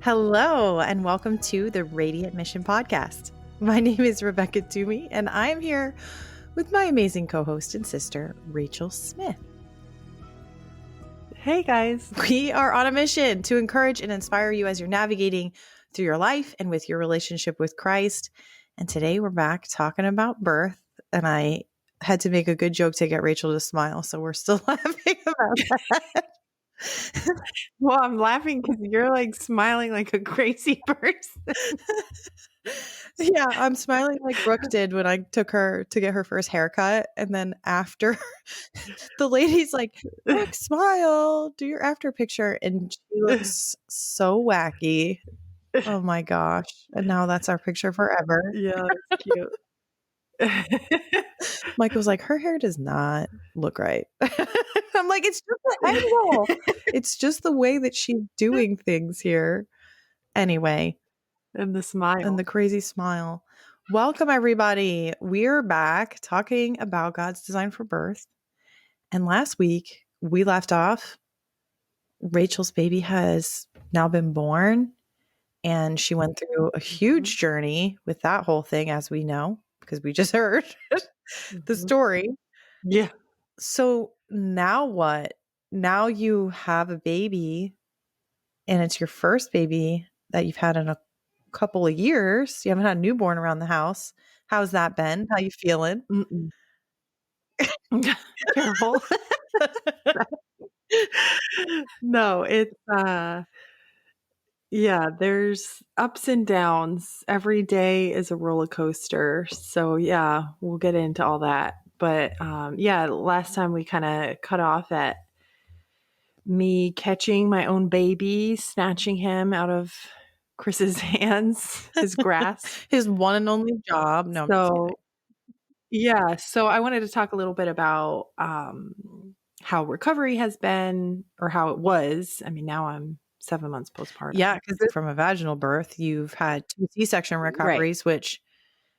Hello, and welcome to the Radiant Mission Podcast. My name is Rebecca Toomey, and I am here with my amazing co-host and sister, Rachel Smith. Hey, guys. We are on a mission to encourage and inspire you as you're navigating through your life and with your relationship with Christ. And today we're back talking about birth, and I had to make a good joke to get Rachel to smile, so we're still laughing about that. Well, I'm laughing because you're like smiling like a crazy person. Yeah, I'm smiling like Brooke did when I took her to get her first haircut. And then after, the lady's like, Brooke, smile, do your after picture. And she looks so wacky. Oh my gosh. And now that's our picture forever. Yeah, that's cute. Mike was like, her hair does not look right. I'm like, it's just the angle. It's just the way that she's doing things here. Anyway. And the smile. And the crazy smile. Welcome, everybody. We're back talking about God's design for birth. And last week, we left off. Rachel's baby has now been born. And she went through a huge journey with that whole thing, as we know, because we just heard the story. Yeah. So now what? Now you have a baby, and it's your first baby that you've had in a couple of years. You haven't had a newborn around the house. How's that been? How you feeling? Careful. No, it's there's ups and downs. Every day is a roller coaster. So yeah, we'll get into all that. But last time we kind of cut off at me catching my own baby, snatching him out of Chris's hands, his grasp. His one and only job. No, so I wanted to talk a little bit about how recovery has been, or how it was. I mean, now I'm 7 months postpartum. Yeah, because from a vaginal birth, you've had 2 C-section recoveries, right. Which,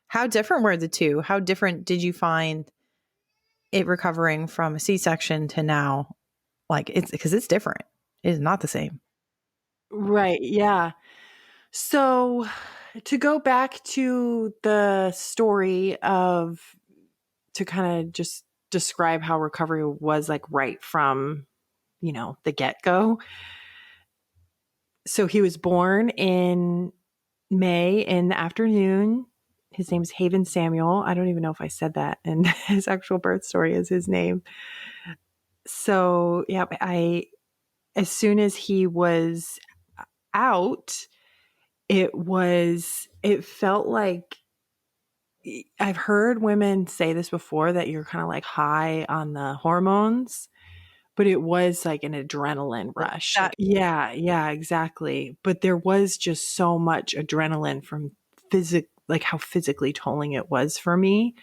how different were the two? How different did you find it recovering from a C-section to now? Like, it's because it's different. It is not the same. Right. Yeah. So to go back to the story to kind of just describe how recovery was like right from, the get-go. So he was born in May in the afternoon. His name's Haven Samuel. I don't even know if I said that, and his actual birth story is his name. So yeah, as soon as he was out, it felt like, I've heard women say this before, that you're kind of like high on the hormones, but it was like an adrenaline rush. Yeah, exactly. But there was just so much adrenaline from how physically tolling it was for me.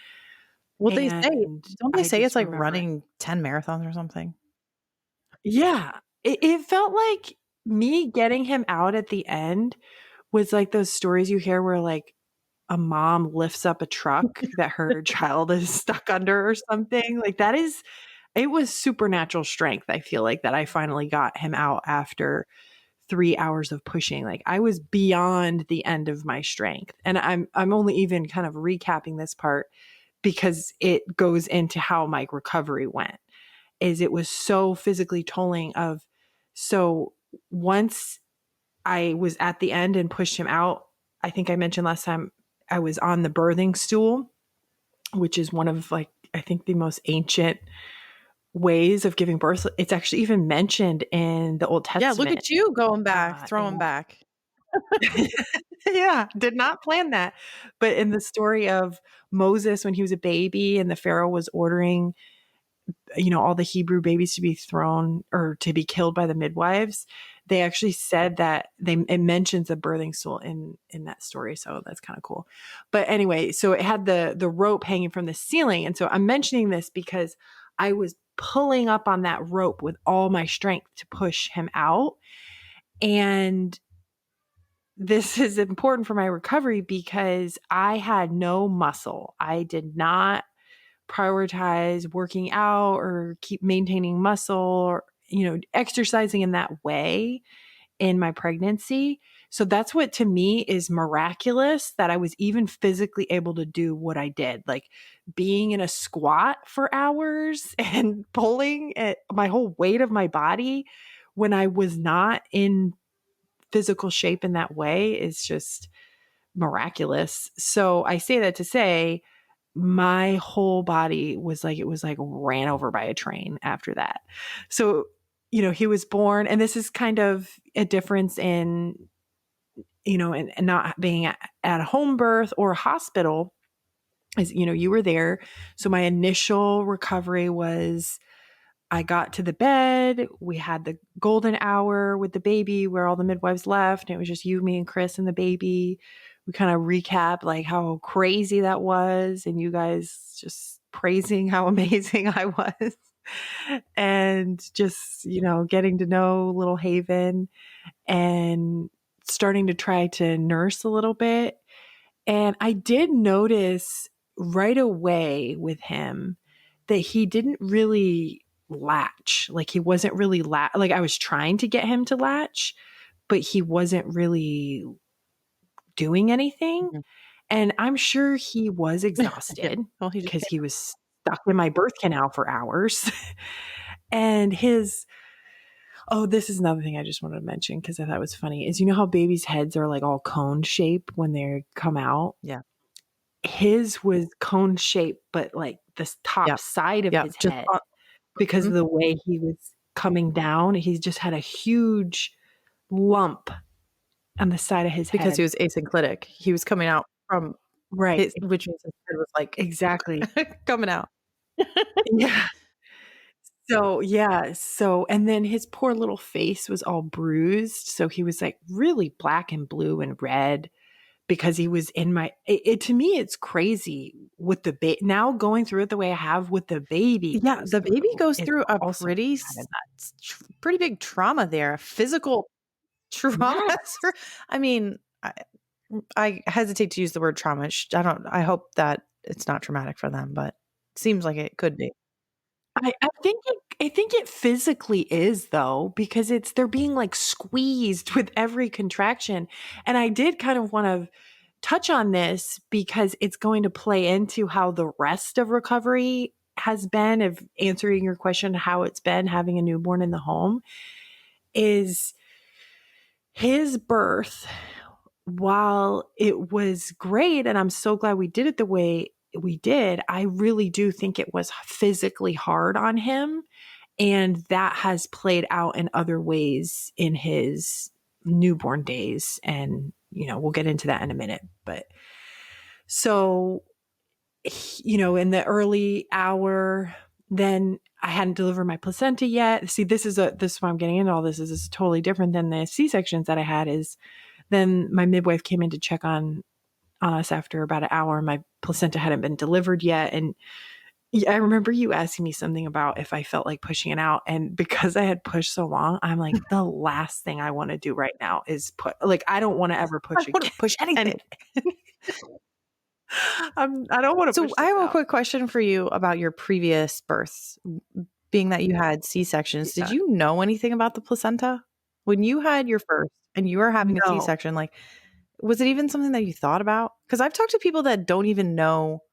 Well, don't they say it's like running 10 marathons or something? Yeah. It felt like me getting him out at the end was like those stories you hear where like a mom lifts up a truck that her child is stuck under or something. Like it was supernatural strength. I feel like that I finally got him out after 3 hours of pushing. Like I was beyond the end of my strength. And I'm only even kind of recapping this part because it goes into how my recovery went. It was so physically tolling so once I was at the end and pushed him out, I think I mentioned last time, I was on the birthing stool, which is one of like, I think the most ancient ways of giving birth. It's actually even mentioned in the Old Testament. Yeah, look at you going back, throwing back. Yeah, did not plan that. But in the story of Moses, when he was a baby and the Pharaoh was ordering, all the Hebrew babies to be thrown or to be killed by the midwives, they actually said that it mentions a birthing stool in that story. So that's kind of cool. But anyway, so it had the rope hanging from the ceiling. And so I'm mentioning this because I was pulling up on that rope with all my strength to push him out. And this is important for my recovery because I had no muscle. I did not prioritize working out or keep maintaining muscle or, exercising in that way in my pregnancy. So that's what to me is miraculous, that I was even physically able to do what I did, like being in a squat for hours and pulling at my whole weight of my body when I was not in physical shape in that way is just miraculous. So I say that to say my whole body was like, it was like ran over by a train after that. So, he was born, and this is kind of a difference in, and not being at a home birth or a hospital is, you were there. So my initial recovery was I got to the bed. We had the golden hour with the baby where all the midwives left. And it was just you, me, and Chris and the baby. We kind of recap like how crazy that was, and you guys just praising how amazing I was. And just, getting to know little Haven and starting to try to nurse a little bit. And I did notice right away with him that he didn't really latch. Like he wasn't really like I was trying to get him to latch, but he wasn't really doing anything. Mhm. And I'm sure he was Yeah. exhausted Well, he just because he was stuck in my birth canal for hours. And this is another thing I just wanted to mention because I thought it was funny is how babies' heads are like all cone shape when they come out? yeah. His was cone shape, but like the top Yeah. side of Yeah. his Just head, because of mhm. the way he was coming down, he just had a huge lump on the side of his Because he head. was asynclitic. He was coming out from Right. his, which means his head was like Exactly. coming out. Yeah. So, yeah. So, and then his poor little face was all bruised. So he was like really black and blue and red because he was in to me, it's crazy with the baby now going through it the way I have with the baby Yeah, goes the baby through. goes It's through a also kind of pretty big trauma there, physical trauma. nuts. I mean, I hesitate to use the word trauma. I hope that it's not traumatic for them, but it seems like it could be. I think it physically is though, because they're being like squeezed with every contraction. And I did kind of want to touch on this because it's going to play into how the rest of recovery has been, of answering your question, how it's been having a newborn in the home. Is his birth, while it was great, and I'm so glad we did it the way we did, I really do think it was physically hard on him. And that has played out in other ways in his newborn days. And, we'll get into that in a minute. But so, in the early hour, then I hadn't delivered my placenta yet. See, this is why I'm getting into all this is totally different than the C-sections that I had. Is then my midwife came in to check on us after about an hour. My placenta hadn't been delivered yet. And I remember you asking me something about if I felt like pushing it out. And because I had pushed so long, I'm like, the last thing I want to do right now is I don't want to ever I push again. wouldn't push anything. I don't want to So push I this have a out. quick question for you about your previous births. Being that you had C-sections, did Yeah. you know anything about the placenta? When you had your first and you were having a No. C-section, like, was it even something that you thought about? Because I've talked to people that don't even know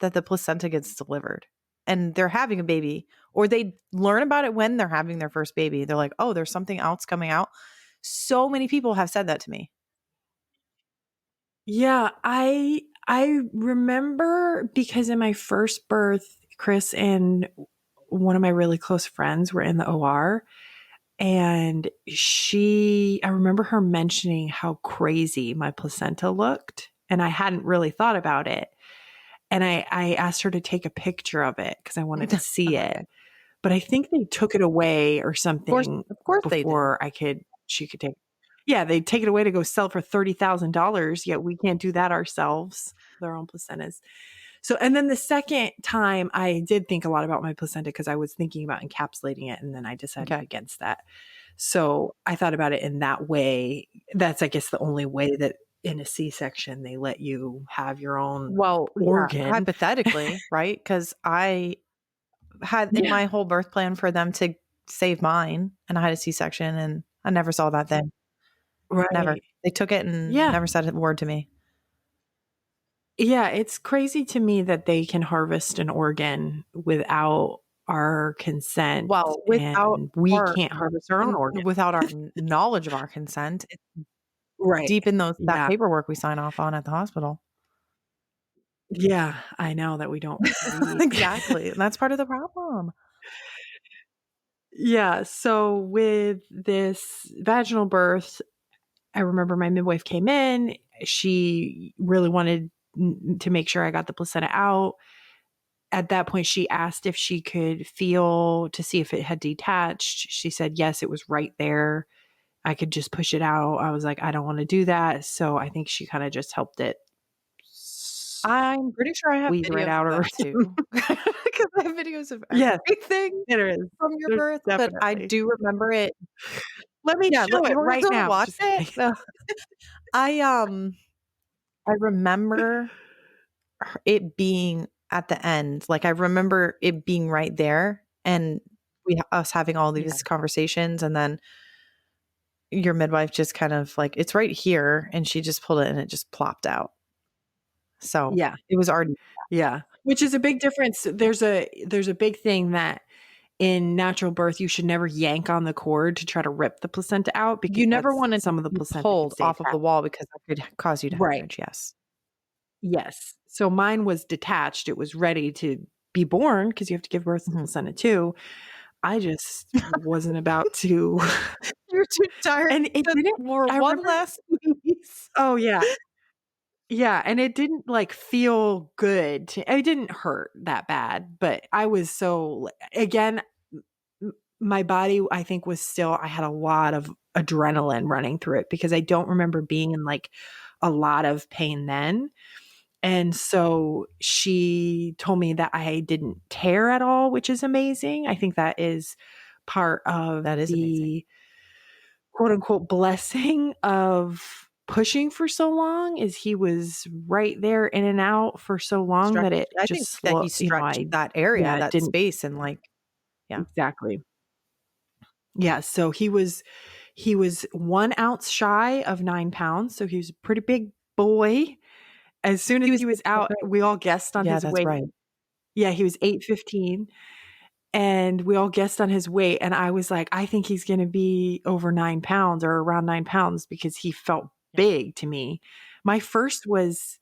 that the placenta gets delivered and they're having a baby, or they learn about it when they're having their first baby. They're like, oh, there's something else coming out. So many people have said that to me. Yeah, I remember because in my first birth, Chris and one of my really close friends were in the OR. And I remember her mentioning how crazy my placenta looked. And I hadn't really thought about it. And I asked her to take a picture of it because I wanted to see Okay. it. But I think they took it away or something Of course they did. before she could take. Yeah, they take it away to go sell for $30,000. Yet we can't do that ourselves, their own placentas. So, and then the second time I did think a lot about my placenta because I was thinking about encapsulating it, and then I decided Okay. against that. So I thought about it in that way. That's, I guess, the only way that in a C-section they let you have your own Well, yeah, organ. hypothetically, right? Because I had in Yeah. my whole birth plan for them to save mine, and I had a C-section, and I never saw that then. Right. Never. They took it and Yeah. never said a word to me. Yeah, it's crazy to me that they can harvest an organ without our consent, Well, and we can't harvest our own organ. without our knowledge of our consent. It's Right. deep in that Yeah. paperwork we sign off on at the hospital. Yeah, I know that we don't read. Exactly. And that's part of the problem. Yeah, so with this vaginal birth, I remember my midwife came in. She really wanted to make sure I got the placenta out. At that point, she asked if she could feel to see if it had detached. She said, yes, it was right there. I could just push it out. I was like, I don't want to do that. So I think she kind of just helped it I'm pretty sure I have squeeze right videos out of or that too. Because I have videos of yes, everything there is. from your There's birth, but I definitely. do remember it. Let me Yeah, show it you want right to now. watch Just it? kidding. No. I I remember it being at the end. Like I remember it being right there, and us having all Yeah. these conversations, and then your midwife just kind of like, it's right here, and she just pulled it and it just plopped out. So Yeah. it was already. Yeah. Which is a big difference. There's a big thing that in natural birth, you should never yank on the cord to try to rip the placenta out because You never that's wanted to some of the be placenta can pulled stay off of the attached. wall because that could cause you to Right. hemorrhage. Yes. Yes. So mine was detached. It was ready to be born because you have to give birth to the Mhm. placenta too. I just wasn't about to. You're too tired And it to didn't. more I one remember. last squeeze. Oh yeah. Yeah, and it didn't, like, feel good to it didn't hurt that bad, but I was so again, my body, I think, was still I had a lot of adrenaline running through it because I don't remember being in, like, a lot of pain then, and so she told me that I didn't tear at all, which is amazing. I think that is part of That is amazing. the quote unquote blessing of pushing for so long is he was right there in and out for so long Stretch. that it I think just that he stretched I that area, yeah, it that didn't space, and like, yeah. exactly. Yeah, so he was 1 ounce shy of 9 pounds, so he was a pretty big boy. As soon as He was he was out, we all guessed on yeah, his that's weight. right. Yeah, he was 8'15", and we all guessed on his weight, and I was like, "I think he's gonna be over 9 pounds or around 9 pounds," because he felt Yeah. big to me. My first was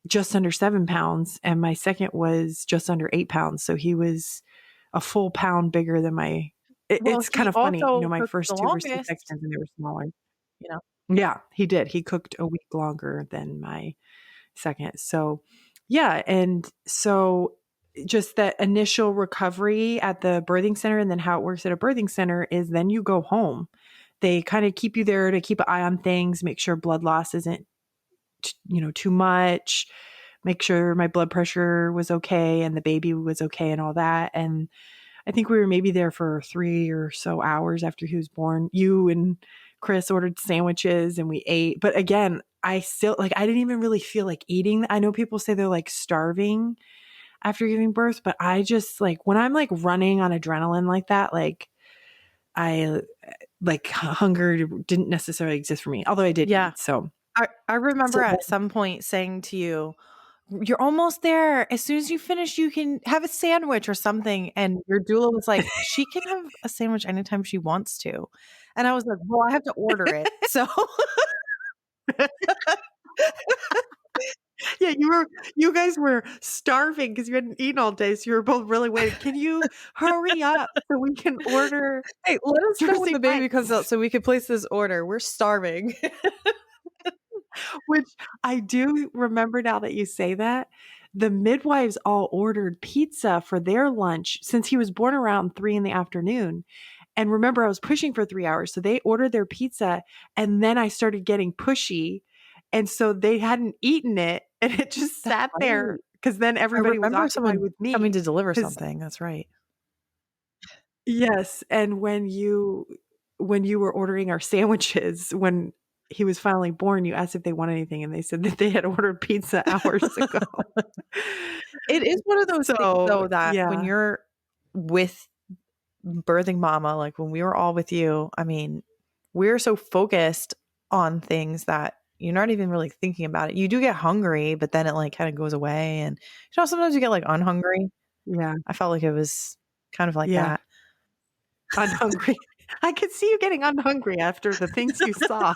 just under 7 pounds, and my second was just under 8 pounds, so he was a full pound bigger than my Well, it's kind he of funny, also my cooked the first 2 were longest, C-sections and they were smaller. you know? Yeah, he did. He cooked a week longer than my second. So, yeah, and so just that initial recovery at the birthing center and then how it works at a birthing center is then you go home. They kind of keep you there to keep an eye on things, make sure blood loss isn't too much, make sure my blood pressure was okay and the baby was okay and all that. And I think we were maybe there for 3 or so hours after he was born. You and Chris ordered sandwiches and we ate. But again, I still like I didn't even really feel like eating. I know people say they're like starving after giving birth, but I just like when I'm like running on adrenaline like that, like I like hunger didn't necessarily exist for me, although I did Yeah. eat. So, I remember so at some point saying to you, "You're almost there. As soon as you finish, you can have a sandwich or something." And your doula was like, "She can have a sandwich anytime she wants to." And I was like, "Well, I have to order it." So yeah, you guys were starving because you hadn't eaten all day, so you were both really waiting. Can you hurry up so we can order hey, let us know when Jersey the baby comes out Mike's? so we can place this order. We're starving. Which I do remember now that you say that. The midwives all ordered pizza for their lunch since he was born around 3 in the afternoon. And remember, I was pushing for 3 hours, so they ordered their pizza, and then I started getting pushy, and so they hadn't eaten it, and it just That's sat right. there because then I everybody was remember occupied someone with coming me. to deliver Because something. That's right. yes, and when you were ordering our sandwiches, when he was finally born, you asked if they want anything, and they said that they had ordered pizza hours ago. It is one of those things So, though that when yeah. you're with birthing mama, like when we were all with you, I mean, we're so focused on things that you're not even really thinking about it. You do get hungry, but then it like kind of goes away. And sometimes you get like unhungry. Yeah. I felt like it was kind of like Yeah. that. Unhungry. I could see you getting unhungry after the things you saw.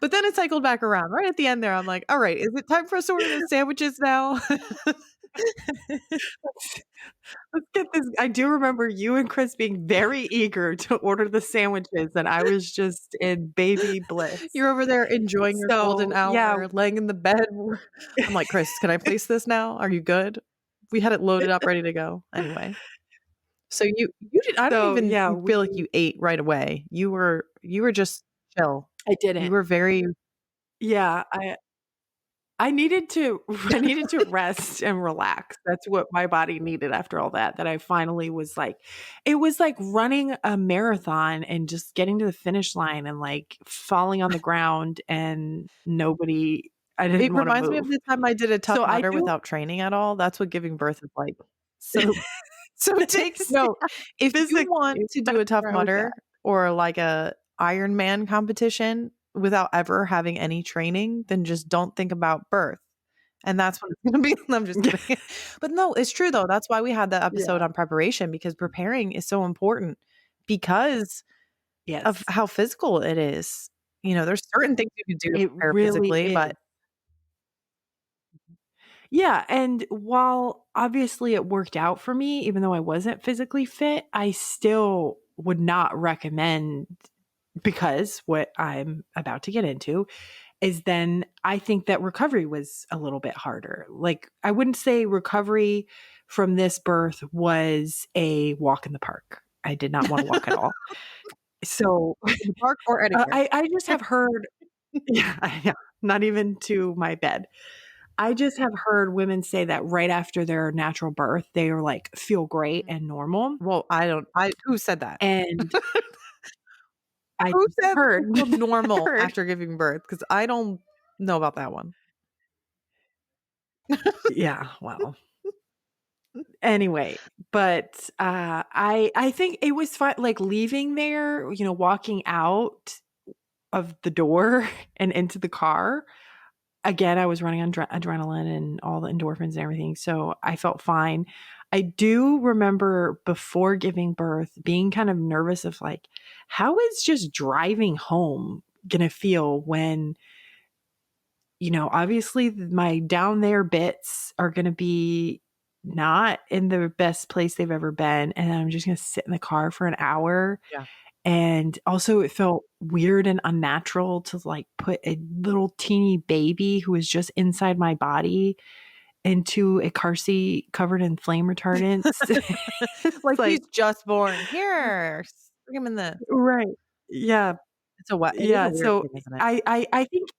But then it cycled back around. Right at the end there, I'm like, all right, is it time for us to order the sandwiches now? Let's get this. I do remember you and Chris being very eager to order the sandwiches, and I was just in baby bliss. You're over there enjoying your golden So, yeah. hour, laying in the bed. I'm like, Chris, can I place this now? Are you good? We had it loaded up, ready to go. Anyway. So you did I don't So, even yeah, feel like you ate right away. You were just chill. I You didn't. were very Yeah, I needed to I needed to rest and relax. That's what my body needed after all that I finally was like it was like running a marathon and just getting to the finish line and, like, falling on the ground and I it didn't wanna reminds me of move. the time I did a Tough So I Mudder do without training at all. That's what giving birth is like. So take Yeah, note. If you want physically, to do that's a Tough where I was Mudder at. or like a Ironman competition without ever having any training, then just don't think about birth. And that's what it's gonna be. I'm just kidding. But no, it's true though. That's why we had the episode Yeah. on preparation because preparing is so important because of Yes. how physical it is. There's certain things you can do to It prepare really physically, is. but Yeah, and while obviously it worked out for me, even though I wasn't physically fit, I still would not recommend because what I'm about to get into is then I think that recovery was a little bit harder. Like, I wouldn't say recovery from this birth was a walk in the park. I did not want to walk at all. So in the park or anywhere. I just have heard, yeah, not even to my bed. I just have heard women say that right after their natural birth, they are like feel great and normal. Well, who said that? And I Who just have said heard, people feel normal heard. after giving birth? Because I don't know about that one. Yeah, well, anyway, but I think it was fun, like leaving there, walking out of the door and into the car. Again, I was running on adrenaline and all the endorphins and everything, so I felt fine. I do remember before giving birth being kind of nervous of like, how is just driving home gonna feel when, obviously my down there bits are gonna be not in the best place they've ever been, and I'm just gonna sit in the car for an hour. Yeah. And also it felt weird and unnatural to like put a little teeny baby who was just inside my body into a car seat covered in flame retardants. Like, Like, he's just born. Here, stick him in the right. Yeah. it is a Yeah. weird So thing, isn't it? I think,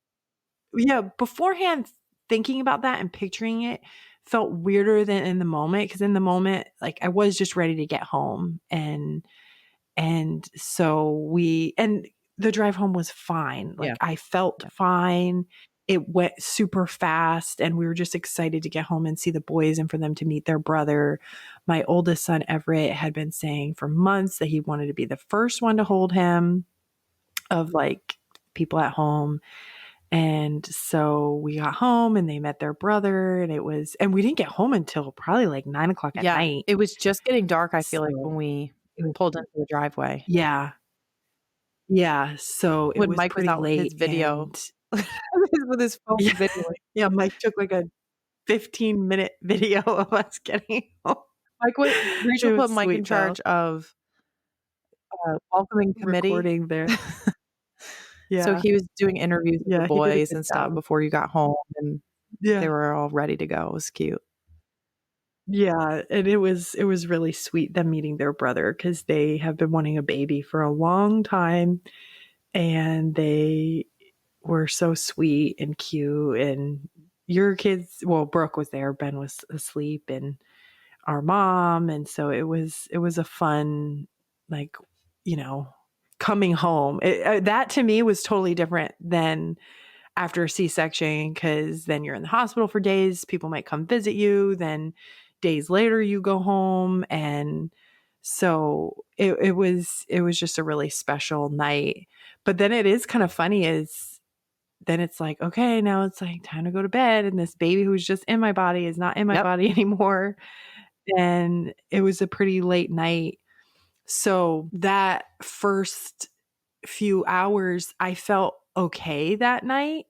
yeah, beforehand thinking about that and picturing it felt weirder than in the moment. Cause in the moment, like I was just ready to get home and so the drive home was fine. Yeah. Like I felt fine. It went super fast and we were just excited to get home and see the boys and for them to meet their brother. My oldest son, Everett, had been saying for months that he wanted to be the first one to hold him of like people at home. And so we got home and they met their brother and we didn't get home until probably like 9 o'clock at Yeah. night. It was just getting dark, I feel like, So when we it was, pulled into the driveway. yeah. Yeah, so it When was Mike was pretty out with his late video, and with his phone yeah, videoing. yeah, Mike took like a 15-minute video of us getting home. Rachel It put was Mike in sweet though, charge of, welcoming committee. recording there. So Yeah, he was doing interviews with the yeah, he did a boys good and stuff job. before you got home, and they Yeah. were all ready to go. It was cute. Yeah, and it was really sweet them meeting their brother because they have been wanting a baby for a long time, and they were so sweet and cute, and your kids well, Brooke was there, Ben was asleep, and our mom, and so it was a fun, like, you know coming home. That to me was totally different than after a C-section because then you're in the hospital for days, people might come visit you, then days later you go home, and So it was just a really special night. But then it is kind of funny is then it's like, okay, now it's like time to go to bed. And this baby who's just in my body is not in my Yep. body anymore. And it was a pretty late night. So that first few hours, I felt okay that night,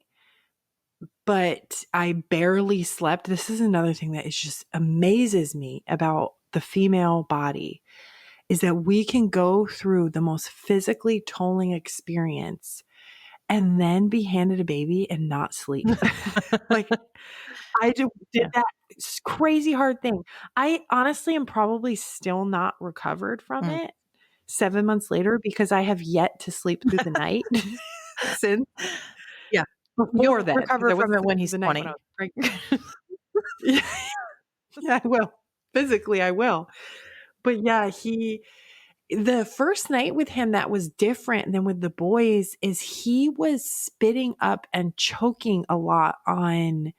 but I barely slept. This is another thing that is just amazes me about the female body is that we can go through the most physically tolling experience and then be handed a baby and not sleep. Like I did Yeah. that crazy hard thing. I honestly am probably still not recovered from Mm. it 7 months later because I have yet to sleep through the night since Yeah. before You'll then, because recover I from wasn't it when sleeping through he's the night when I 20. was pregnant. Yeah, yeah, I will. Physically, I will. But yeah, the first night with him that was different than with the boys is he was spitting up and choking a lot on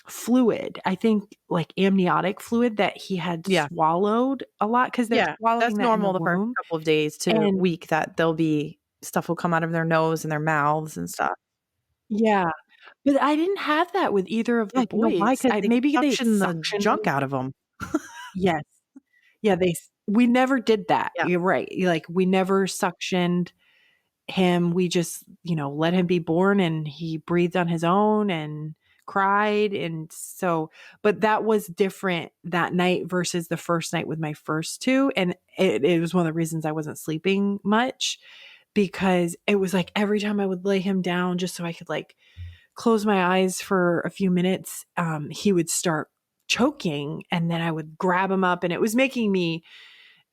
fluid. I think like amniotic fluid that he had Yeah. swallowed a lot because they're Yeah. swallowing That's that in the normal the first womb. couple of days to And week that there'll be stuff will come out of their nose and their mouths and stuff. yeah, but I didn't have that with either of the Yeah, you know why? boys. Because I they maybe they suction the suctioned junk them. out of them. Yes. Yeah, we never did that. Yeah. You're right. Like, we never suctioned him. We just, let him be born and he breathed on his own and cried. And so, but that was different that night versus the first night with my first two. And it was one of the reasons I wasn't sleeping much because it was like every time I would lay him down just so I could like close my eyes for a few minutes, he would start choking and then I would grab him up and it was making me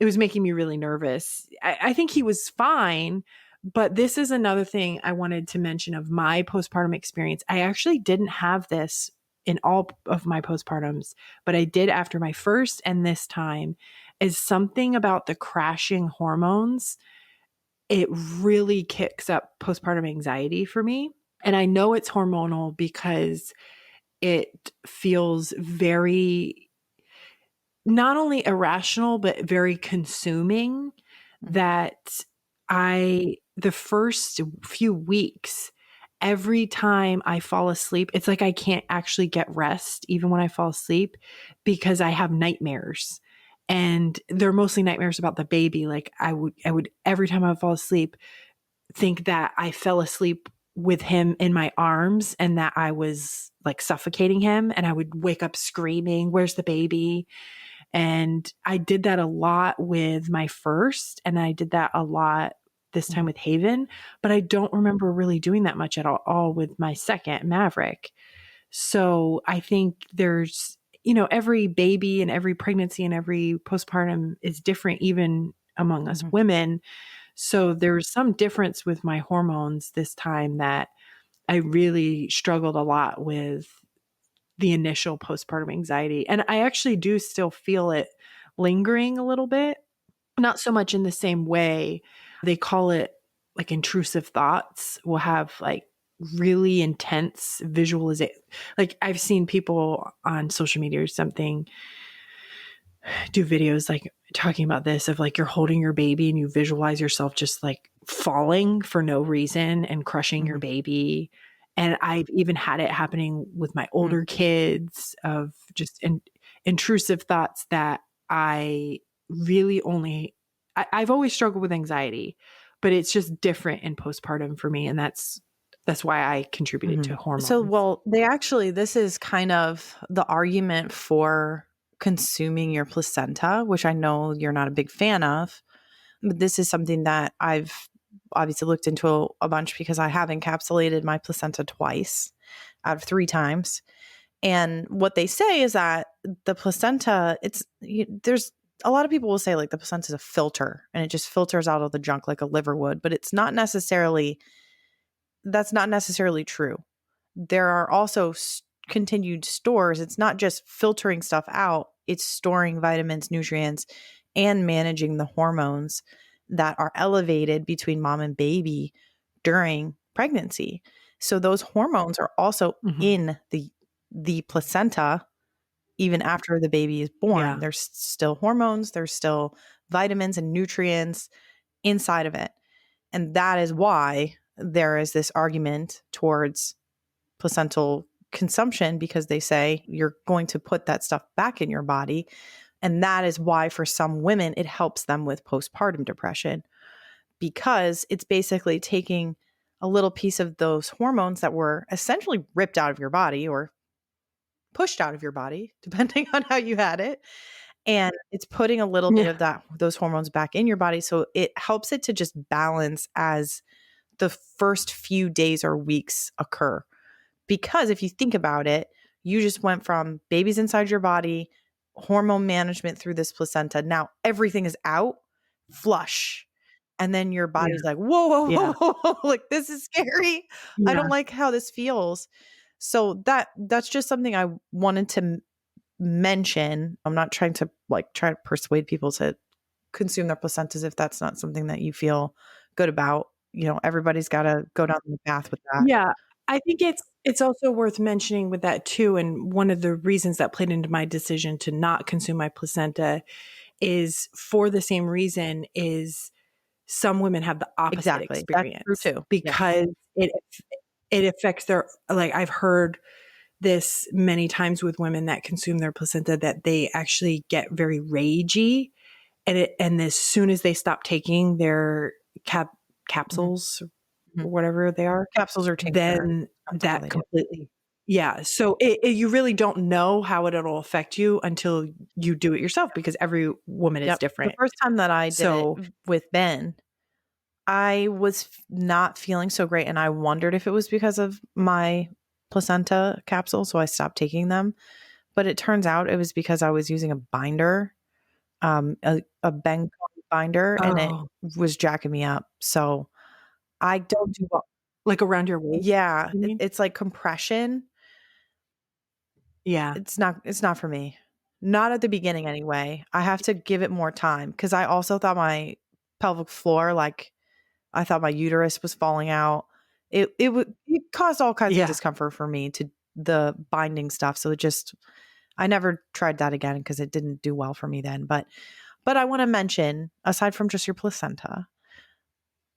really nervous. I think he was fine, but this is another thing I wanted to mention of my postpartum experience. I actually didn't have this in all of my postpartums, but I did after my first and this time is something about the crashing hormones. It really kicks up postpartum anxiety for me. And I know it's hormonal because it feels very not only irrational, but very consuming Mhm. that the first few weeks, every time I fall asleep, it's like I can't actually get rest even when I fall asleep because I have nightmares. And they're mostly nightmares about the baby. Like I would every time I would fall asleep, think that I fell asleep with him in my arms and that I was like suffocating him. And I would wake up screaming, "Where's the baby?" And I did that a lot with my first, and I did that a lot this time Mhm. with Haven, but I don't remember really doing that much at all with my second, Maverick. So I think every baby and every pregnancy and every postpartum is different, even among us Mhm. women. So there's some difference with my hormones this time that I really struggled a lot with the initial postpartum anxiety. And I actually do still feel it lingering a little bit, not so much in the same way. They call it like intrusive thoughts. Will have like really intense visualization. Like I've seen people on social media or something do videos like talking about this of like you're holding your baby and you visualize yourself just like falling for no reason and crushing your Mhm. baby. And I've even had it happening with my Mm. older kids of just intrusive thoughts that I really I've always struggled with anxiety, but it's just different in postpartum for me. And that's why I contributed to Mhm. So, hormones. well, this is kind of the argument for consuming your placenta, which I know you're not a big fan of, but this is something that I've obviously looked into a bunch because I have encapsulated my placenta twice out of three times. And what they say is that the placenta, there's a lot of people will say like the placenta is a filter and it just filters out all the junk like a liver would, but that's not necessarily true. There are also continued stores. It's not just filtering stuff out, it's storing vitamins, nutrients, and managing the hormones that are elevated between mom and baby during pregnancy. So those hormones are also Mhm. in the placenta even after the baby is born. Yeah. There's still hormones, there's still vitamins and nutrients inside of it. And that is why there is this argument towards placental consumption, because they say you're going to put that stuff back in your body. And that is why for some women, it helps them with postpartum depression, because it's basically taking a little piece of those hormones that were essentially ripped out of your body or pushed out of your body, depending on how you had it. And it's putting a little bit Yeah. of those hormones back in your body. So it helps it to just balance as the first few days or weeks occur. Because if you think about it, you just went from babies inside your body, hormone management through this placenta. Now everything is out, flush. And then your Yeah. body's like, whoa, whoa, Yeah. whoa, whoa, like this is scary. I Yeah. don't like how this feels. So that's just something I wanted to mention. I'm not trying to try to persuade people to consume their placentas if that's not something that you feel good about. Everybody's got to go down the path with that. Yeah. I think it's also worth mentioning with that too. And one of the reasons that played into my decision to not consume my placenta is for the same reason is some women have the opposite Exactly. That's true experience too. Yes. because it affects their, like I've heard this many times with women that consume their placenta that they actually get very ragey, and as soon as they stop taking their capsules Mhm. or whatever they are, Capsules or tincture. then That's all that they do. completely, yeah. So you really don't know how it'll affect you until you do it yourself, because every woman is Yep. The different. first time that I did it So with Ben, I was not feeling so great, and I wondered if it was because of my placenta capsule, so I stopped taking them. But it turns out it was because I was using a binder, a Ben binder, and it oh, was jacking me up. So I don't do well. like around your waist, Yeah, you mean? it's like compression. Yeah. It's not for me. Not at the beginning anyway. I have to give it more time, because I also thought my pelvic floor, I thought my uterus was falling out. It caused all kinds of Yeah. discomfort for me, to the binding stuff. So I never tried that again because it didn't do well for me then. But I want to mention, aside from just your placenta,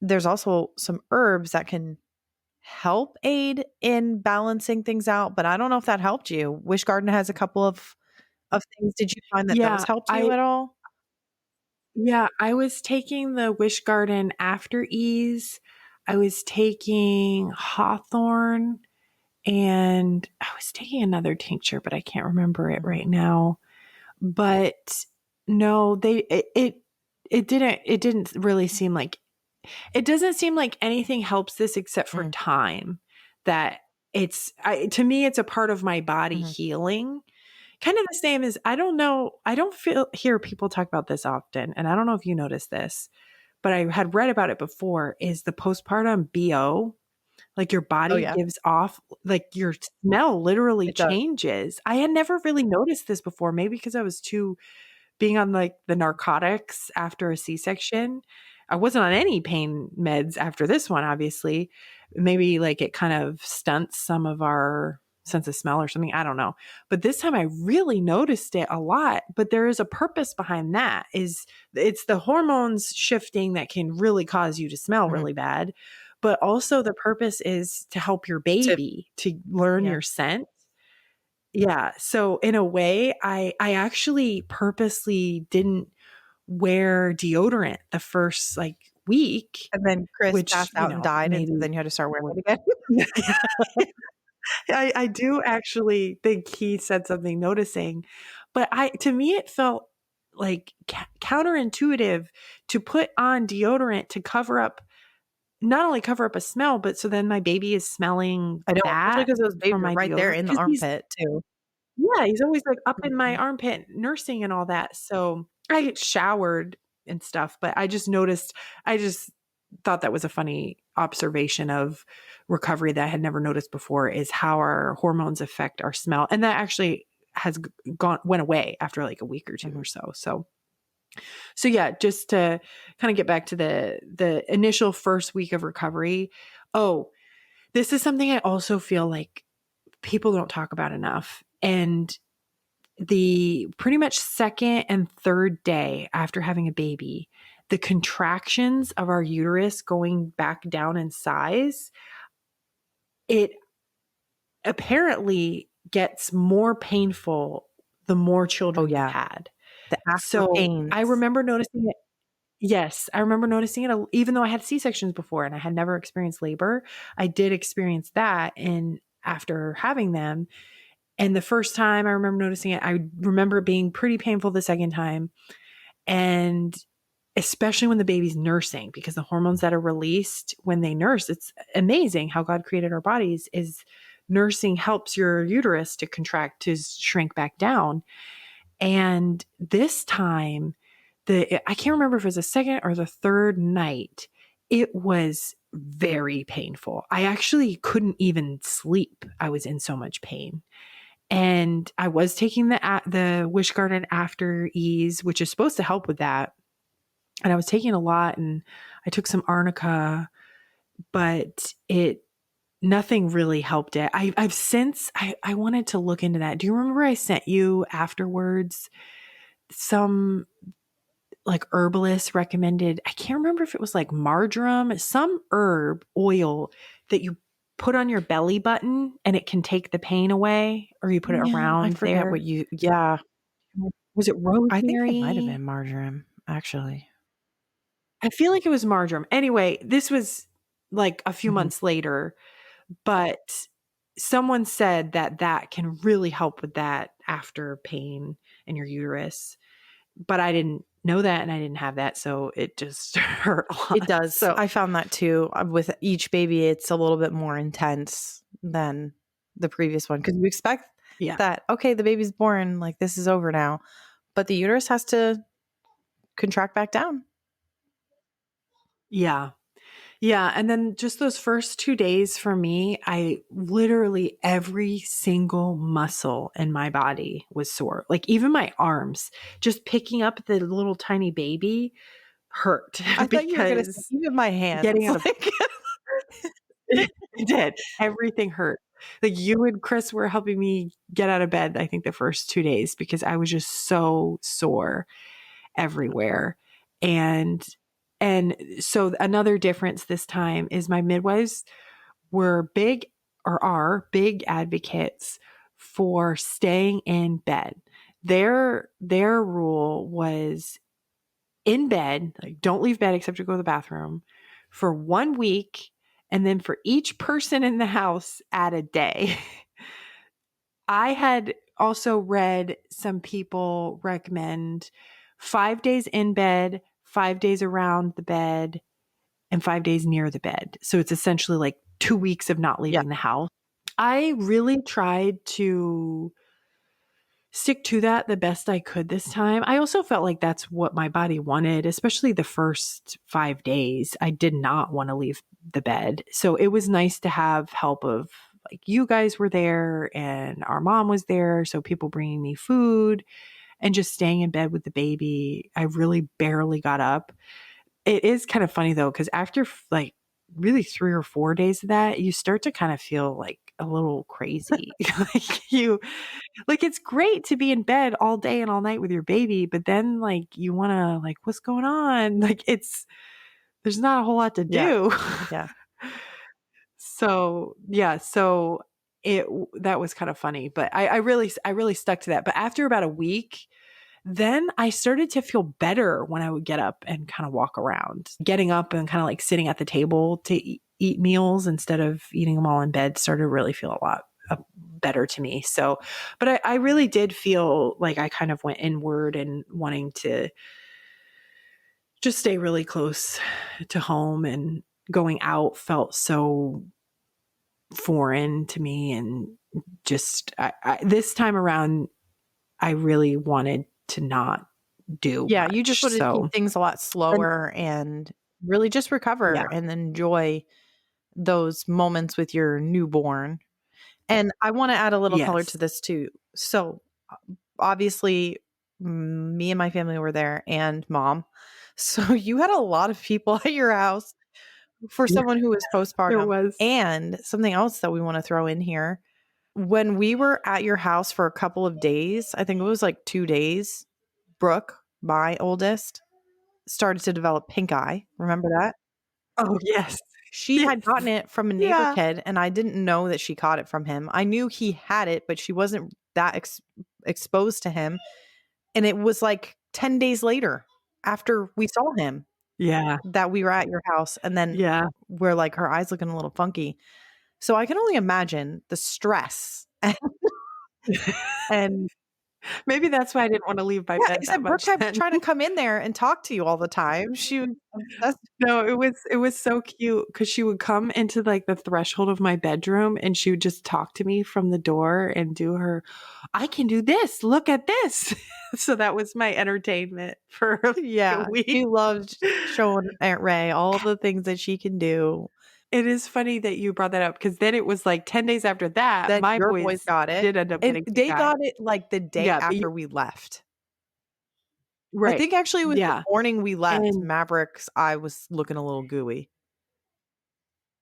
there's also some herbs that can help aid in balancing things out. But I don't know if that helped you. Wish Garden has a couple of things. Did you find that those Yeah. helped you at all? I was taking the Wish Garden After Ease. I was taking Hawthorn, and I was taking another tincture, but I can't remember it Mhm. right now. But no, it didn't really seem like, it doesn't seem like anything helps this except for Mhm. time. That to me, it's a part of my body Mhm. healing. Kind of the same as, I don't know, I don't hear people talk about this often, and I don't know if you notice this, but I had read about it before, is the postpartum BO. Like your Oh body yeah, gives off, like your smell literally it does. changes. I had never really noticed this before, maybe because I was too being on like the narcotics after a C-section. I wasn't on any pain meds after this one, obviously. Maybe like it kind of stunts some of our sense of smell or something. I don't know. But this time I really noticed it a lot. But there is a purpose behind that. It's the hormones shifting that can really cause you to smell Mhm. really bad. But also the purpose is to help your To baby to learn Yeah. your scent. Yeah, so in a way, I actually purposely didn't wear deodorant the first, like, week, And then Chris which, passed out and died, and so maybe then you had to start wearing would it again. I do actually think he said something noticing, but to me, it felt like counterintuitive to put on deodorant to cover up, not only cover up a smell, but so then my baby is smelling I know, especially that because those from babies are my right there deodorant, in the because armpit too. he's always like up in my Mhm. armpit nursing and all that. So I get showered and stuff, but I just thought that was a funny observation of recovery that I had never noticed before, is how our hormones affect our smell. And that actually has went away after like a week or two Mhm. or so. So yeah, just to kind of get back to the initial first week of recovery. Oh, this is something I also feel like people don't talk about enough. And the pretty much second and third day after having a baby, the contractions of our uterus going back down in size, it apparently gets more painful the more Oh, children you've yeah. had. The after So pains. I remember noticing it. Yes, I remember noticing it. Even though I had C-sections before and I had never experienced labor, I did experience that in after having them. And the first time I remember noticing it, I remember it being pretty painful the second time. And especially when the baby's nursing, because the hormones that are released when they nurse, it's amazing how God created our bodies, is nursing helps your uterus to contract, to shrink back down. And this time, I can't remember if it was the second or the third night, it was very painful. I actually couldn't even sleep. I was in so much pain. And I was taking the Wish Garden After Ease, which is supposed to help with that. And I was taking a lot, and I took some arnica, but nothing really helped it. I've since, I wanted to look into that. Do you remember I sent you afterwards some like herbalist recommended, I can't remember if it was like marjoram, some herb oil that you put on your belly button and it can take the pain away, or you put it Yeah, I around forget there. what you yeah. Was it I think it might have rosemary? been marjoram, actually. I feel like it was marjoram. Anyway, this was like a few Mhm. months later, but someone said that that can really help with that after pain in your uterus. But I didn't know that and I didn't have that. So it just hurt a It lot. does. So I found that too. With each baby, it's a little bit more intense than the previous one because you expect yeah. that, okay, the baby's born, like this is over now. But the uterus has to contract back down. Yeah. Yeah. And then just those first 2 days for me, I literally every single muscle in my body was sore. Like even my arms, just picking up the little tiny baby hurt I thought you were going to say, because even my hands. getting out of Like, it did. Everything hurt. Like you and Chris were helping me get out of bed, I think the first 2 days because I was just so sore everywhere. And and so another difference this time is my midwives were big or are big advocates for staying in bed. Their rule was in bed, like don't leave bed except to go to the bathroom for 1 week, and then for each person in the house add a day. I had also read some people recommend 5 days in bed, 5 days around the bed, and 5 days near the bed. So it's essentially like 2 weeks of not yeah. leaving the house. I really tried to stick to that the best I could this time. I also felt like that's what my body wanted, especially the first 5 days. I did not want to leave the bed. So it was nice to have help of like you guys were there and our mom was there. So people bringing me food and just staying in bed with the baby. I really barely got up. It is kind of funny though, because after like really 3 or 4 days of that, you start to kind of feel like a little crazy. Like it's great to be in bed all day and all night with your baby, but then like you want to like what's going on? Like there's not a whole lot to Yeah. do. Yeah. So, yeah, so that was kind of funny, but I really stuck to that. But after about a week, then I started to feel better when I would get up and kind of walk around. Getting up and kind of like sitting at the table to eat meals instead of eating them all in bed started to really feel a lot better to me. So, but I really did feel like I kind of went inward and wanting to just stay really close to home, and going out felt so foreign to me. And just this time around, I really wanted to not do Yeah. You just much. want to keep So, things a lot and slower and really just recover yeah, and enjoy those moments with your newborn. And I want to add a little color to yes, this too. So, obviously, me and my family were there and mom. So, you had a lot of people at your house for yeah, someone who was there postpartum. was. And something else that we want to throw in here, when we were at your house for a couple of days, I think it was like 2 days, Brooke, my oldest, started to develop pink eye. Remember that? Oh, yes. She Yes. had gotten it from a neighbor Yeah. kid, and I didn't know that she caught it from him. I knew he had it, but she wasn't that exposed to him. And it was like 10 days later after we saw him Yeah. that we were at your house. And then Yeah. we're like, her eyes looking a little funky. So I can only imagine the stress. And Maybe that's why I didn't wanna leave my yeah, bed that except Brooke much kept then. trying to come in there and talk to you all the time. She was obsessed. No, it was so cute because she would come into, like, the threshold of my bedroom, and she would just talk to me from the door and do her, "I can do this, look at this." So that was my entertainment for, like, a Yeah, she week. loved showing Aunt Ray all the things that she can do. It is funny that you brought that up because then it was, like, 10 days after that, Then my your boys boys got it, did end up and getting pink they eye. got it, like, the day Yeah, but you after we left. I right. think actually it was the Yeah, morning we left, and Maverick's eye was looking a little gooey.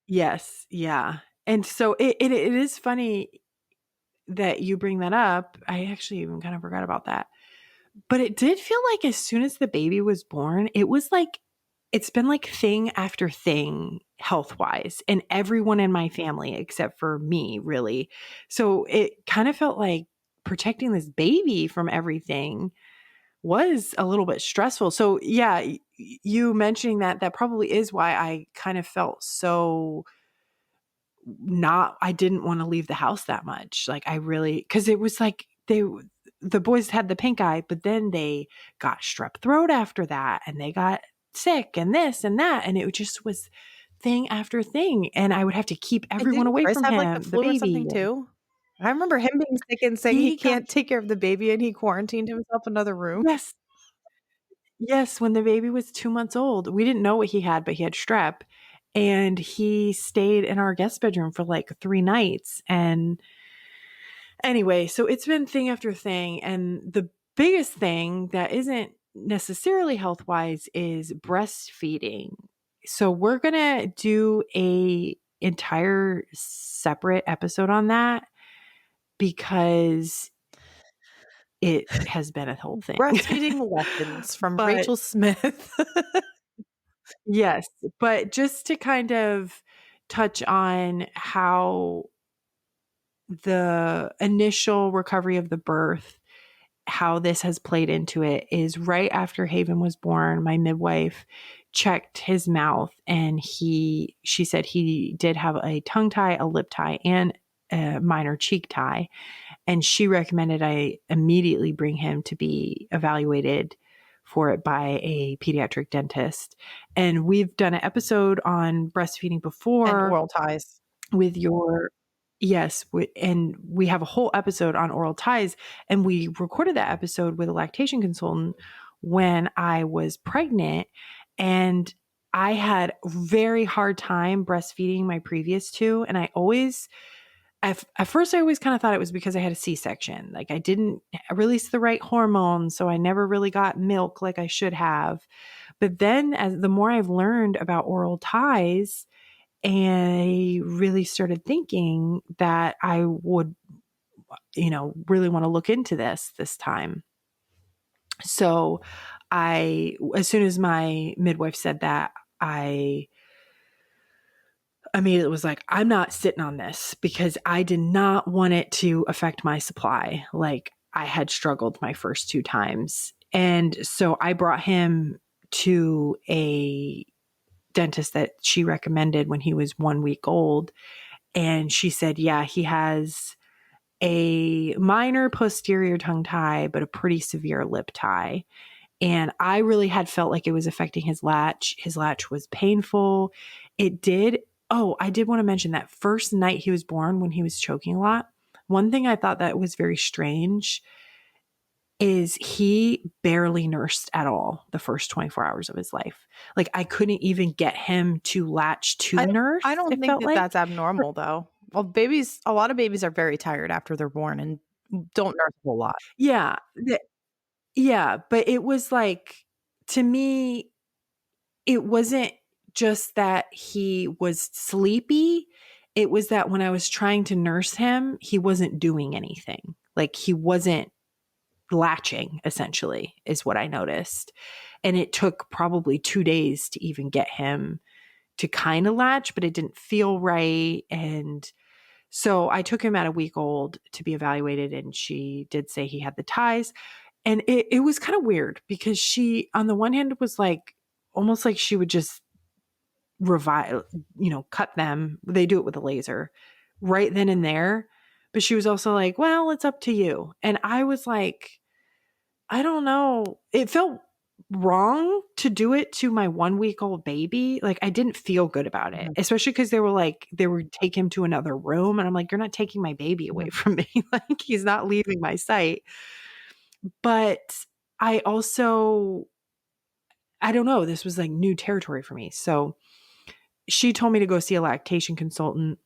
yes, yeah, and so it is funny that you bring that up. I actually even kind of forgot about that. But it did feel like as soon as the baby was born, it was like it's been like thing after thing health-wise, and everyone in my family except for me, really. So it kind of felt like protecting this baby from everything was a little bit stressful. So yeah, you mentioning that, that probably is why I kind of felt so not I didn't wanna leave the house that much. Like, I really because it was like the boys had the pink eye, but then they got strep throat after that, and they got sick and this and that, and it just was thing after thing, and I would have to keep And everyone didn't away Chris from have, like, the him, the flu or baby, something and too? I remember him being sick and saying he he got can't take care of the baby, and he quarantined himself in another room. yes, yes, when the baby was 2 months old, we didn't know what he had, but he had strep, and he stayed in our guest bedroom for, like, 3 nights, and anyway, so it's been thing after thing, and the biggest thing that isn't necessarily health wise is breastfeeding. So we're gonna do a entire separate episode on that because it has been a whole thing. Breastfeeding lessons from But Rachel Smith. yes, but just to kind of touch on how the initial recovery of the birth, how this has played into it is right after Haven was born, my midwife checked his mouth and she said he did have a tongue tie, a lip tie, and a minor cheek tie. And she recommended I immediately bring him to be evaluated for it by a pediatric dentist. And we've done an episode on breastfeeding And before oral ties. with your yes, and we have a whole episode on oral ties, and we recorded that episode with a lactation consultant when I was pregnant, and I had a very hard time breastfeeding my previous two, and I always at first I always kind of thought it was because I had a C-section. Like I didn't release the right hormones, so I never really got milk like I should have. But then as the more I've learned about oral ties, and I really started thinking that I would, really want to look into this time. So as soon as my midwife said that, I immediately was like, I'm not sitting on this because I did not want it to affect my supply. Like I had struggled my first two times. And so I brought him to a dentist that she recommended when he was 1 week old. And she said, yeah, he has a minor posterior tongue tie, but a pretty severe lip tie. And I really had felt like it was affecting his latch. His latch was painful. It did. Oh, I did want to mention that first night he was born when he was choking a lot. One thing I thought that was very strange is he barely nursed at all the first 24 hours of his life. Like I couldn't even get him to latch to I nurse, don't it think felt that like. that's abnormal though. Well, a lot of babies are very tired after they're born and don't nurse a whole lot. Yeah. Yeah, but it was like to me, it wasn't just that he was sleepy. it was that when I was trying to nurse him, he wasn't doing anything. Like he wasn't latching, essentially, is what I noticed. And it took probably 2 days to even get him to kind of latch, but it didn't feel right. And so I took him at a week old to be evaluated, and she did say he had the ties. And it was kind of weird because she, on the one hand, was like, almost like she would just revive, cut them. They do it with a laser right then and there. But she was also like, well, it's up to you. And I was like, I don't know. It felt wrong to do it to my 1 week old baby. Like I didn't feel good about it, Mhm. especially because they would take him to another room. And I'm like, you're not taking my baby away Mhm. from me. Like he's not leaving my sight. But I also, I don't know, this was like new territory for me. So she told me to go see a lactation consultant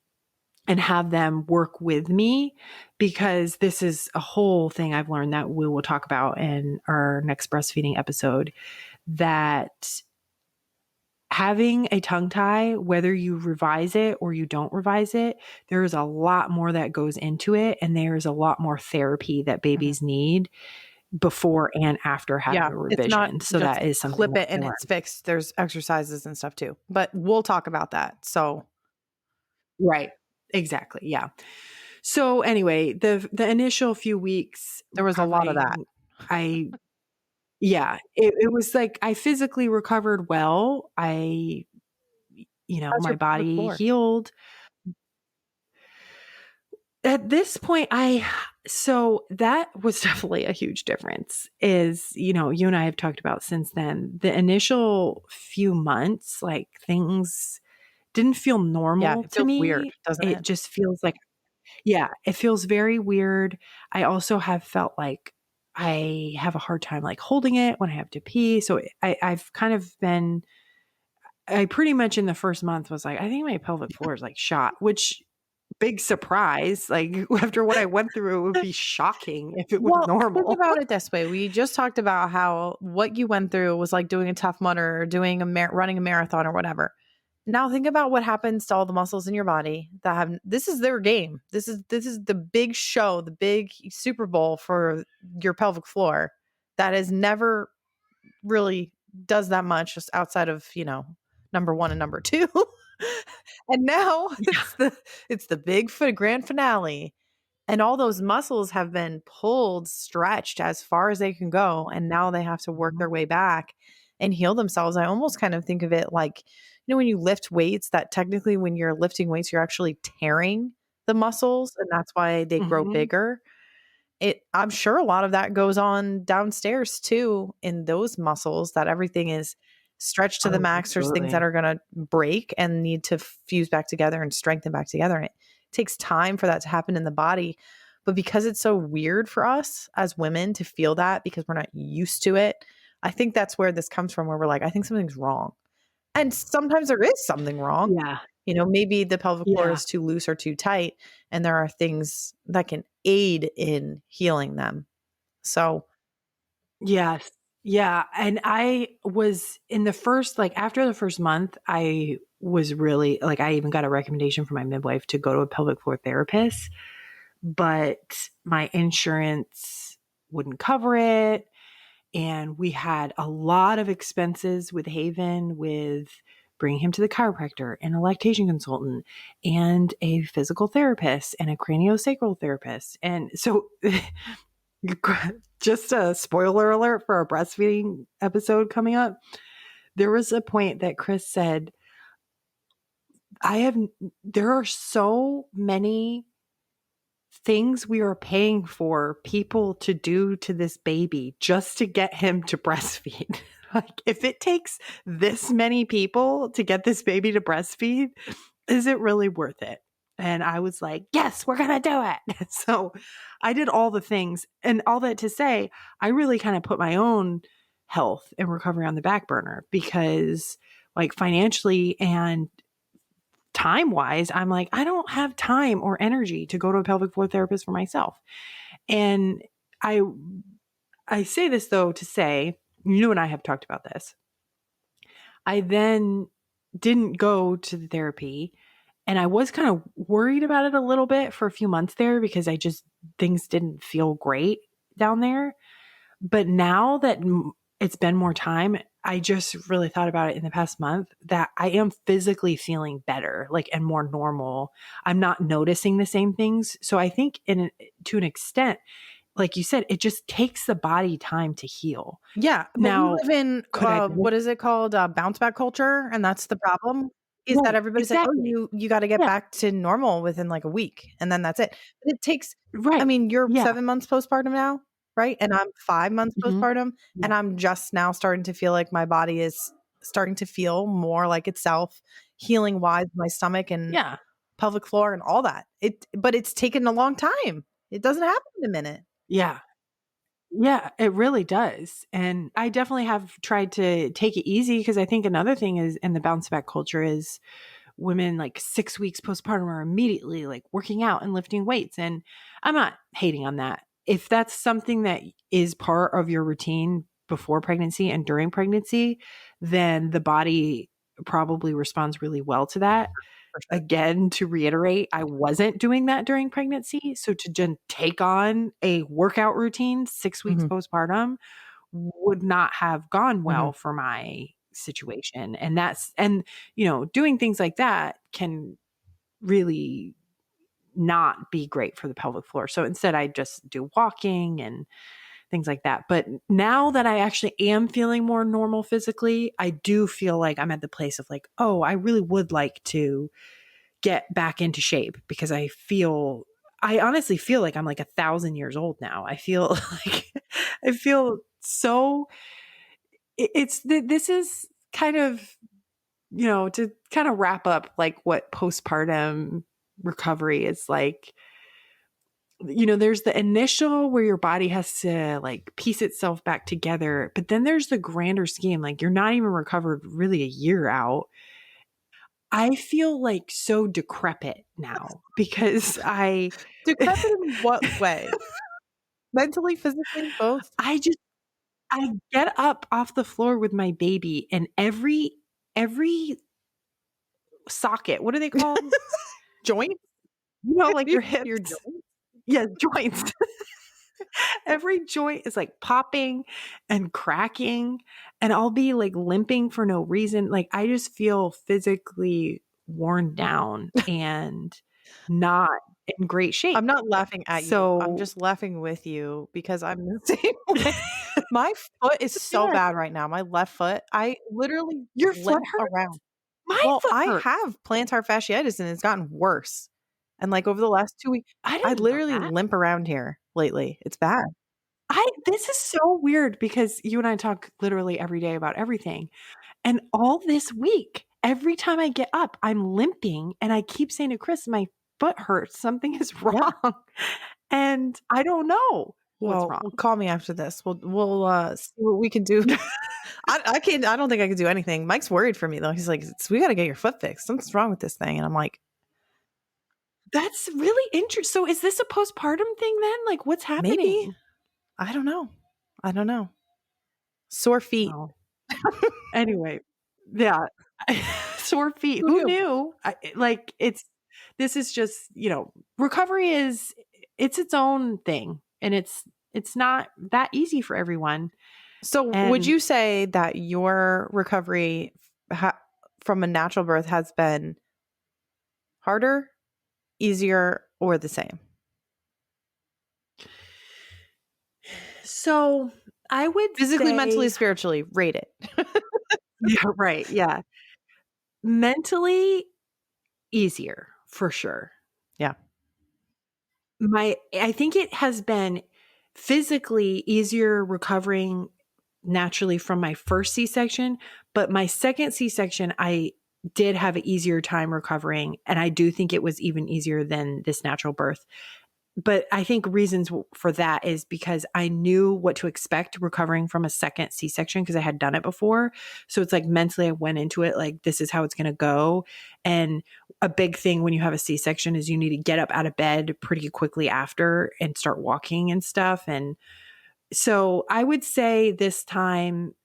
and have them work with me, because this is a whole thing I've learned that we will talk about in our next breastfeeding episode, that having a tongue tie, whether you revise it or you don't revise it, there is a lot more that goes into it. And there's a lot more therapy that Mhm. babies need before and after having Yeah, a it's not revision. So just that is something clip that it I and it's learned. fixed. There's exercises and stuff too, but we'll talk about that. So Right. Exactly. Yeah. So anyway, the initial few weeks there was a lot of that. I yeah, it was like I physically recovered well. How's My your pelvic body floor? healed. At this point, so that was definitely a huge difference. Is, you and I have talked about since then, the initial few months, like things didn't feel Yeah, normal it to feels weird, me. doesn't It it? just feels like, yeah, it feels very weird. I also have felt like I have a hard time like holding it when I have to pee. So I've kind of been, I pretty much in the first month was like, I think my pelvic floor is like shot, which big surprise. Like after what I went through, it would be shocking if it was Well, think normal. about it this way. We just talked about how what you went through was like doing a Tough Mudder or doing running a marathon or whatever. Now think about what happens to all the muscles in your body that have this is their game. This is the big show, the big Super Bowl for your pelvic floor that is never really does that much just outside of, number 1 and number 2. And now Yeah. it's the big grand finale. And all those muscles have been pulled, stretched as far as they can go. And now they have to work their way back and heal themselves. I almost kind of think of it like, when you lift weights, that technically when you're lifting weights, you're actually tearing the muscles. And that's why they grow Hmm. bigger. I'm sure a lot of that goes on downstairs too in those muscles, that everything is stretched to the Oh, max. There's things that absolutely. are going to break and need to fuse back together and strengthen back together. And it takes time for that to happen in the body. But because it's so weird for us as women to feel that because we're not used to it, I think that's where this comes from, where we're like, I think something's wrong. And sometimes there is something wrong. Yeah. Maybe the pelvic floor Yeah. is too loose or too tight, and there are things that can aid in healing them. So, Yes. Yeah. And I was in the first, like after the first month, I was really like, I even got a recommendation from my midwife to go to a pelvic floor therapist, but my insurance wouldn't cover it. And we had a lot of expenses with Haven, with bringing him to the chiropractor and a lactation consultant and a physical therapist and a craniosacral therapist. And so just a spoiler alert for our breastfeeding episode coming up. There was a point that Chris said, there are so many things we are paying for people to do to this baby just to get him to breastfeed. Like, if it takes this many people to get this baby to breastfeed, is it really worth it? And I was like, yes, we're going to do it. So I did all the things, and all that to say, I really kind of put my own health and recovery on the back burner because, like, financially and time wise, I'm like, I don't have time or energy to go to a pelvic floor therapist for myself. And I I say this though to say, you and I have talked about this. I then didn't go to the therapy, And I was kind of worried about it a little bit for a few months there because things didn't feel great down there. But now that it's been more time, I just really thought about it in the past month that I am physically feeling better, like, and more normal. I'm not noticing the same things. So I think to an extent, like you said, it just takes the body time to heal. Yeah, but we Now, live in, could I what is it called? Bounce back culture, and that's the problem, is that Right, everybody's like, "Oh, exactly. you gotta get Yeah, back to normal within, like, a week, and then that's it." But it takes, I right. mean, you're Yeah. 7 months postpartum now, right? And I'm 5 months Mhm. postpartum, Yeah. and I'm just now starting to feel like my body is starting to feel more like itself, healing-wise, my stomach and Yeah. pelvic floor and all that. But it's taken a long time. It doesn't happen in a minute. Yeah. Yeah, it really does. And I definitely have tried to take it easy because I think another thing is in the bounce back culture is women like 6 weeks postpartum are immediately like working out and lifting weights. And I'm not hating on that. If that's something that is part of your routine before pregnancy and during pregnancy, then the body probably responds really well to that. For sure. Again, to reiterate, I wasn't doing that during pregnancy. So to just take on a workout routine 6 weeks Mhm, postpartum would not have gone mhm. well for my situation. Doing things like that can really not be great for the pelvic floor. So instead, I just do walking and things like that. But now that I actually am feeling more normal physically, I do feel like I'm at the place of like, oh, I really would like to get back into shape because I honestly feel like I'm like 1,000 years old now. I feel like I feel so this is kind of, to kind of wrap up like what postpartum recovery is like. There's the initial where your body has to like piece itself back together, but then there's the grander scheme. Like you're not even recovered really a year out. I feel like so decrepit now because Decrepit in what way? Mentally, physically, both? I just I get up off the floor with my baby and every socket, what are they called? Joint? Like your Your hips. joint? Yeah, joints. Every joint is like popping and cracking, and I'll be like limping for no reason. Like I just feel physically worn down and not in great I'm shape. not laughing at you. I'm So just laughing with you because I'm the same way. My foot is so yeah, bad right now. My left foot, I literally your foot limp hurts? around. My Well, foot I hurts. have plantar fasciitis and it's gotten worse. And like over the last 2 weeks, I I didn't know literally that. limp around here lately. It's bad. This is so weird because you and I talk literally every day about everything. And all this week, every time I get up, I'm limping and I keep saying to Chris, my foot hurts. Something is Yeah. wrong. And I don't know what's Well, wrong. call me after this. We'll see what we can do. I can't. I don't think I could do anything. Mike's worried for me though. He's like, "We got to get your foot fixed. Something's wrong with this thing." And I'm like, That's really interesting. So is this a postpartum thing then? Like what's maybe. happening? I don't know. I don't know. Sore feet. Oh, anyway, yeah. Sore feet. Who Who knew? knew? This is just, recovery it's its own thing and it's not that easy for everyone. So, would And you say that your recovery from a natural birth has been harder, easier, or the same? so I would Physically, mentally, say, spiritually, rate it. yeah, right. Yeah. Mentally easier for sure. Yeah. I think it has been physically easier recovering naturally from my first C-section, but my second C-section, I did have an easier time recovering. And I do think it was even easier than this natural birth. But I think reasons for that is because I knew what to expect recovering from a second C-section because I had done it before. So it's like mentally I went into it like this is how it's going to go. And a big thing when you have a C-section is you need to get up out of bed pretty quickly after and start walking and stuff. And so I would say this time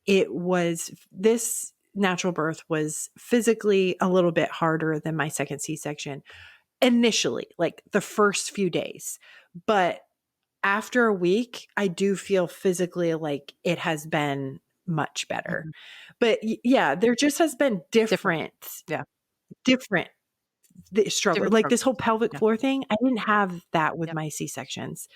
it was this natural birth was physically a little bit harder than my second C-section initially, like the first few days. But after a week, I do feel physically like it has been much better. Mhm. But yeah, there just has been Yeah. different the struggle. Different Like this struggles. whole pelvic Yeah. floor thing, I didn't have that with Yep. my C-sections.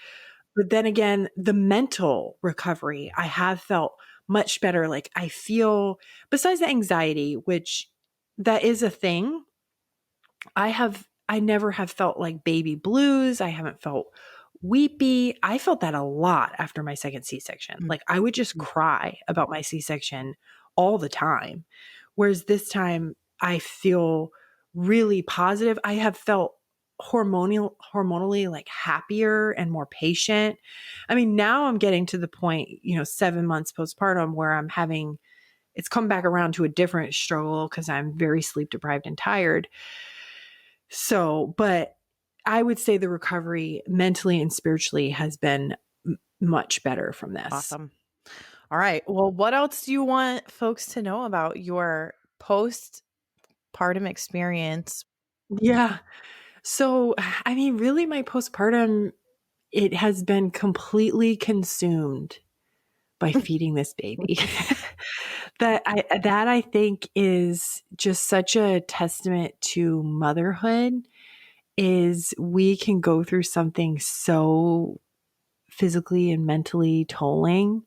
But then again, the mental recovery, I have felt much better. Like I feel, besides the anxiety, which that is a thing, I never have felt like baby blues. I haven't felt weepy. I felt that a lot after my second C-section. Mm. Like I would just Mm. cry about my C-section all the time. Whereas this time I feel really positive. I have felt hormonally like happier and more patient. I mean, now I'm getting to the point, 7 months postpartum where it's come back around to a different struggle because I'm very sleep deprived and tired. So, but I would say the recovery mentally and spiritually has been much better from this. Awesome. All right. Well, what else do you want folks to know about your postpartum experience? Yeah. So, I mean, really, my postpartum, it has been completely consumed by feeding this baby. That I think is just such a testament to motherhood is we can go through something so physically and mentally tolling,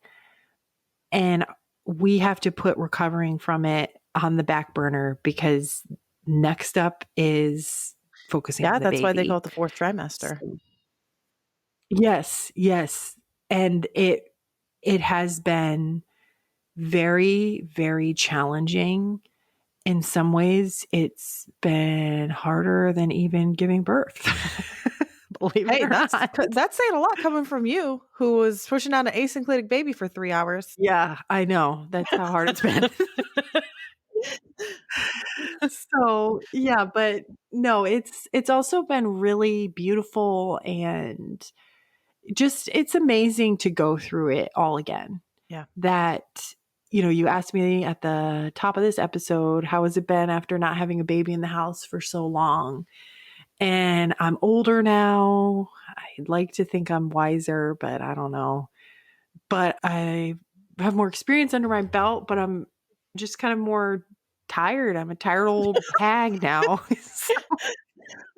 and we have to put recovering from it on the back burner because next up is focusing Yeah, on the that's why they call baby. it the fourth trimester. So, yes, yes. And it has been very, very challenging. In some ways, it's been harder than even giving birth. Believe it Hey, or not. that's saying a lot coming from you, who was pushing out an asynclitic baby for 3 hours. Yeah, I know. That's how hard it's been. So, yeah, but no, it's also been really beautiful and just it's amazing to go through it all again. Yeah. That you asked me at the top of this episode, how has it been after not having a baby in the house for so long? And I'm older now. I'd like to think I'm wiser, but I don't know. But I have more experience under my belt, but I'm just kind of more tired. I'm a tired old hag now.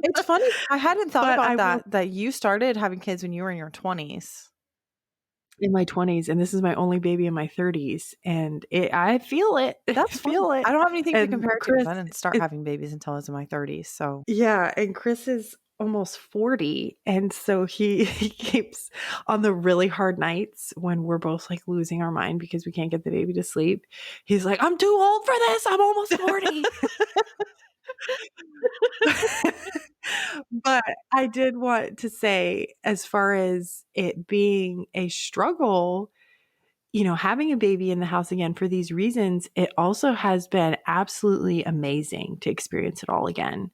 It's funny, I hadn't thought But about I will that you started having kids when you were in your 20s. in my 20s, and this is my only baby in my 30s, and I feel it. I That's funny. feel it. I don't have anything to And compare it to because Chris I didn't start is having babies until I was in my 30s, so yeah, and Chris is almost 40, and so he keeps on the really hard nights when we're both like losing our mind because we can't get the baby to sleep. He's like, "I'm too old for this. I'm almost 40." But I did want to say, as far as it being a struggle, having a baby in the house again for these reasons, it also has been absolutely amazing to experience it all again.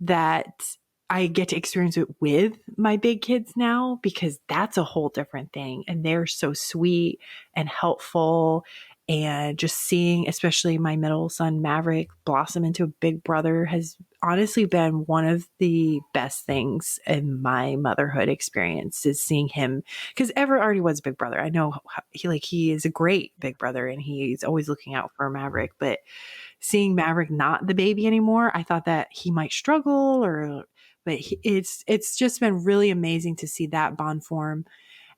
That I get to experience it with my big kids now because that's a whole different thing. And they're so sweet and helpful. And just seeing, especially my middle son, Maverick, blossom into a big brother has honestly been one of the best things in my motherhood experience is seeing him because Everett already was a big brother. I know he is a great big brother and he's always looking out for Maverick, but seeing Maverick not the baby anymore, I thought that he might struggle but it's just been really amazing to see that bond form.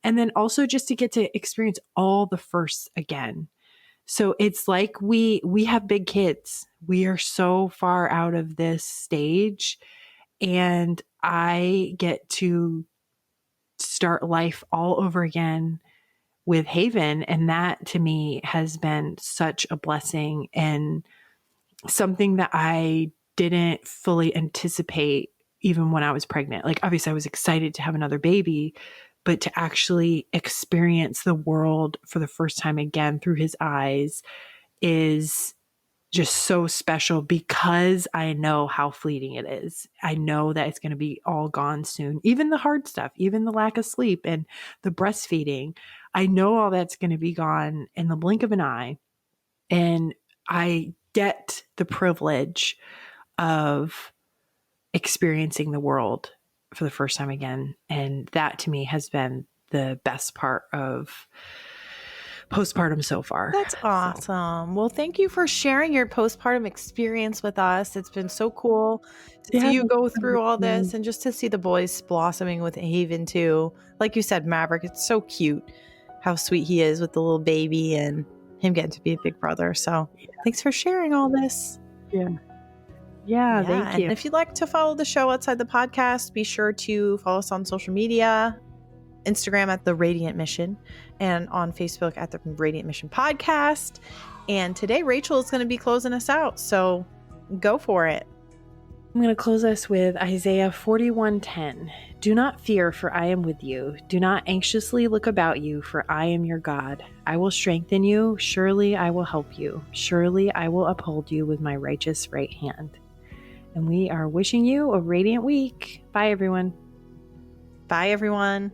And then also just to get to experience all the firsts again. So it's like we have big kids. We are so far out of this stage and I get to start life all over again with Haven. And that to me has been such a blessing and something that I didn't fully anticipate even when I was pregnant. Like, obviously, I was excited to have another baby, but to actually experience the world for the first time again through his eyes is just so special because I know how fleeting it is. I know that it's going to be all gone soon. Even the hard stuff, even the lack of sleep and the breastfeeding. I know all that's going to be gone in the blink of an eye. And I get the privilege of experiencing the world for the first time again. And that to me has been the best part of postpartum so far. That's awesome. Well, thank you for sharing your postpartum experience with us. It's been so cool to see you go through all this and just to see the boys blossoming with Haven too. Like you said, Maverick, it's so cute how sweet he is with the little baby and him getting to be a big brother. So thanks for sharing all this. Yeah, thank you. And if you'd like to follow the show outside the podcast, be sure to follow us on social media. Instagram at The Radiant Mission and on Facebook at The Radiant Mission Podcast. And today Rachel is going to be closing us out. So go for it. I'm going to close us with Isaiah 41:10. Do not fear, for I am with you. Do not anxiously look about you, for I am your God. I will strengthen you. Surely I will help you. Surely I will uphold you with my righteous right hand. And we are wishing you a radiant week. Bye, everyone. Bye, everyone.